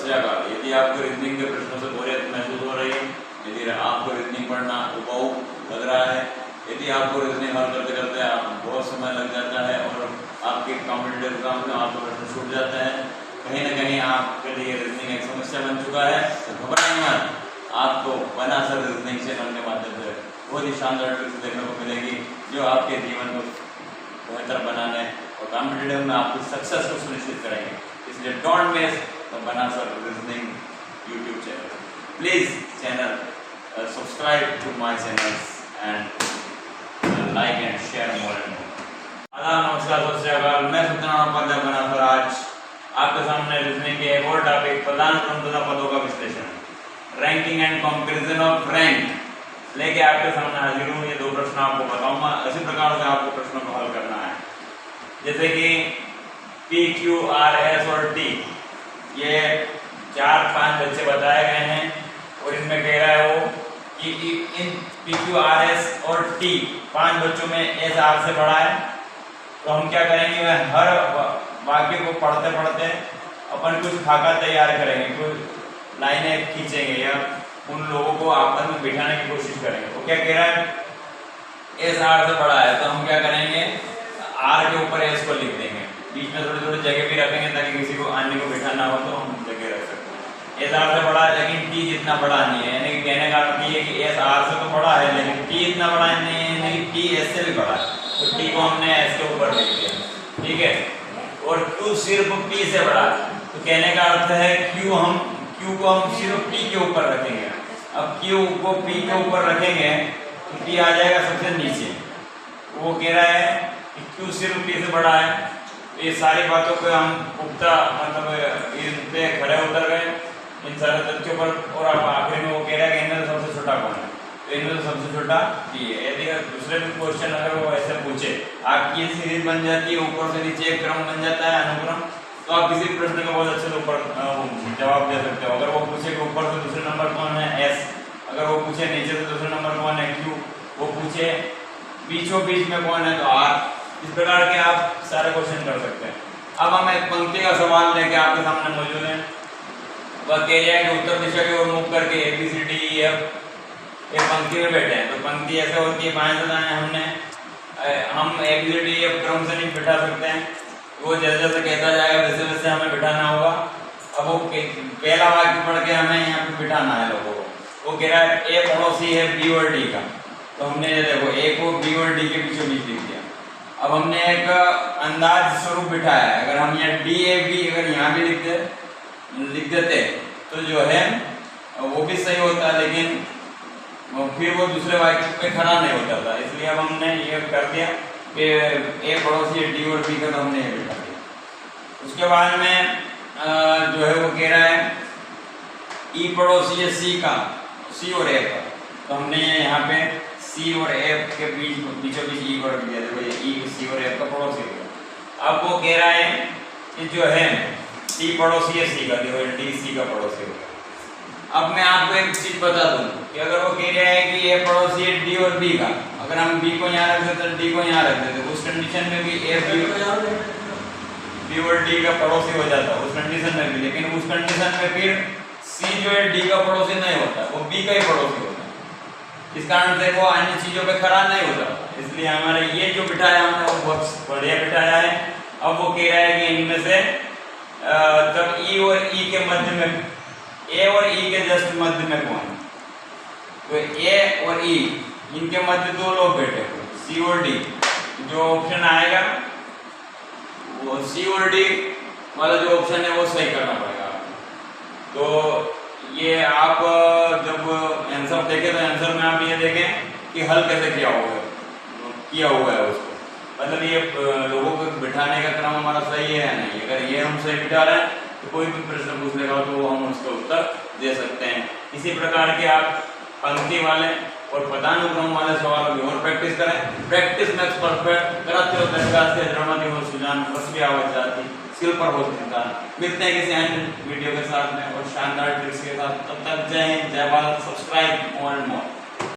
सत श्री अकाल। यदि आपको रीजनिंग के प्रश्नों से बोरियत महसूस हो रही है, यदि आपको रीजनिंग पढ़ना उपऊ लग रहा है, यदि आपको रीजनिंग हल करते करते आप बहुत समय लग जाता है और आपके कॉम्पिटिटिव एग्जाम में आपको प्रश्न छूट जाते हैं, कहीं ना कहीं आपके लिए रीजनिंग एक समस्या बन चुका है, तो घबराएं मत। आपको बना सर रीजनिंग चैनल के माध्यम से बहुत ही शानदार ट्रिक्स देखने को मिलेगी जो आपके जीवन को बेहतर बनाने और कॉम्पिटिटिव में आपकी सक्सेस को सुनिश्चित करेंगे। इसलिए डोंट मिस द बना sir reasoning YouTube channel. Please channel subscribe to my channels and like and share more and more. आदाब, नमस्कार, सत श्री अकाल। मैं सत्यनारायण उपाध्याय बना सर आज आपके सामने रीजनिंग के एक और टॉपिक पदानुक्रम तथा पदों का विश्लेषण, ranking and comparison of rank लेके आपके सामने हाजिर हूँ। ये दो प्रश्न आपको बताऊंगा, इसी प्रकार से आपको प्रश्नों को हल करना है। जैसे कि P, Q, R, S और T, ये 4-5 बच्चे बताए गए हैं और इनमें कह रहा है वो कि इन P, Q, R, S और T 5 बच्चों में S R से बड़ा है। तो हम क्या करेंगे, वह हर वाक्य को पढ़ते पढ़ते अपन कुछ खाका तैयार करेंगे, कुछ लाइनें खींचेंगे या उन लोगों को आपस में बिठाने की कोशिश करेंगे। वो क्या कह रहा है, S R से बड़ा है, तो हम क्या करेंगे, R के ऊपर S को लिख देंगे, बीच में थोड़ी थोड़ी जगह भी रखेंगे ताकि किसी को अन्य को बिठाना हो तो हम जगह रख सकते हैं। S R से बड़ा है लेकिन T जितना बड़ा नहीं है, यानी कि कहने का अर्थ ये कि S R से तो बड़ा है लेकिन T इतना बड़ा नहीं है, यानी कि T S से भी बड़ा है, तो T को हमने S के ऊपर लिख दिया, ठीक है। और Q सिर्फ P से बड़ा है, तो कहने का अर्थ है Q को हम सिर्फ P के ऊपर रखेंगे। अब Q को P के ऊपर रखेंगे तो P आ जाएगा सबसे नीचे। वो कह रहा है कि Q सिर्फ P से बड़ा है। तो ये सारी बातों को हम पुख्ता मतलब इन पे खड़े उतर गए इन सारे तथ्यों पर, और अब आखिर में वो कह रहा है कि इनमें सबसे छोटा कौन है, तो इनमें सबसे छोटा T है। यदि दूसरे भी क्वेश्चन अगर वो ऐसे पूछे, आपकी ये सीरीज बन जाती है, ऊपर से नीचे एक क्रम बन जाता है, अनुक्रम, तो आप किसी प्रश्न का बहुत अच्छे से ऊपर जवाब दे सकते हो। अगर वो पूछे कि ऊपर से दूसरे नंबर कौन है S, अगर वो पूछे नीचे से दूसरे नंबर कौन है Q, वो पूछे बीचों बीच में कौन है तो R, इस प्रकार के आप सारे क्वेश्चन कर सकते हैं। अब हम एक पंक्ति का सवाल लेके आपके सामने मौजूद हैं। वह कह रहा है कि उत्तर दिशा की ओर मुख करके ABCDEF एक पंक्ति में बैठे हैं। तो पंक्ति ऐसे होती है, बाएं से दाएं हम ABCDEF क्रम से नहीं बिठा सकते हैं, वो जैसे जैसे कहता जाएगा वैसे वैसे हमें बिठाना होगा। अब वो पहला वाक्य पढ़ के हमें यहाँ पे बिठाना है लोगों को। वो कह रहा है A पड़ोसी है B और D का, तो हमने ये देखो A को B और D के बीचों बीच लिख दिया। अब हमने एक अंदाज स्वरूप बिठाया है, अगर हम यहाँ DAB अगर यहाँ भी लिख देते तो जो है वो भी सही होता, लेकिन फिर वो दूसरे वाक्य पे खड़ा नहीं होता था। इसलिए अब हमने ये कर दिया कि A पड़ोसी है D और B का, तो हमने ये बिठा दिया। उसके बाद में जो है वो कह रहा है E पड़ोसी है C और F का, तो हमने यहाँ पे C और F के बीचों बीच E को रख दिया। देखो ये E C और F का पड़ोसी हो गया। अब वो कह रहा है कि जो है D पड़ोसी है C का, देखो D C का पड़ोसी हो गया। अब मैं आपको एक चीज बता दूं कि अगर वो कह रहा है कि A पड़ोसी है D और B का, अगर हम B को यहाँ रख देते तो D को यहाँ रख देते, उस कंडीशन में भी A B और D का पड़ोसी हो जाता उस कंडीशन में भी, लेकिन उस कंडीशन में फिर C जो है D का पड़ोसी नहीं होता, वो B का ही पड़ोसी होता है। इस कारण से वो अन्य चीजों पे खड़ा नहीं होता, इसलिए हमारे ये जो बिठाया हमने वो बहुत बढ़िया बिठाया है। अब वो कह रहा है कि इनमें से जब E और E के मध्य में, A और E के जस्ट मध्य में कौन है, तो A और E इनके मध्य दो लोग बैठे हुए C और D, जो ऑप्शन आएगा वो C और D वाला जो ऑप्शन है वो सही करना पड़ेगा। तो ये आप जब आंसर देखें तो आंसर में आप ये देखें कि हल कैसे किया हुआ है उसको, मतलब ये लोगों को बिठाने का क्रम हमारा सही है या नहीं। अगर ये हम सही बिठा रहे हैं तो कोई भी प्रश्न पूछ लेगा तो हम उसका उत्तर दे सकते हैं। इसी प्रकार के आप पंक्ति वाले और पदानुक्रम वाले सवालों की और प्रैक्टिस करें। प्रैक्टिस मेक्स परफेक्ट, करते हो तरीका से द्रवति हो सुजान, बस भी आवाज जाती, स्किल पर हो इंसान। मिलते हैं किसी अन्य वीडियो के साथ में और शानदार ट्रिक्स के साथ। तब तक जय हिंद, जय Bharat. Subscribe more and more.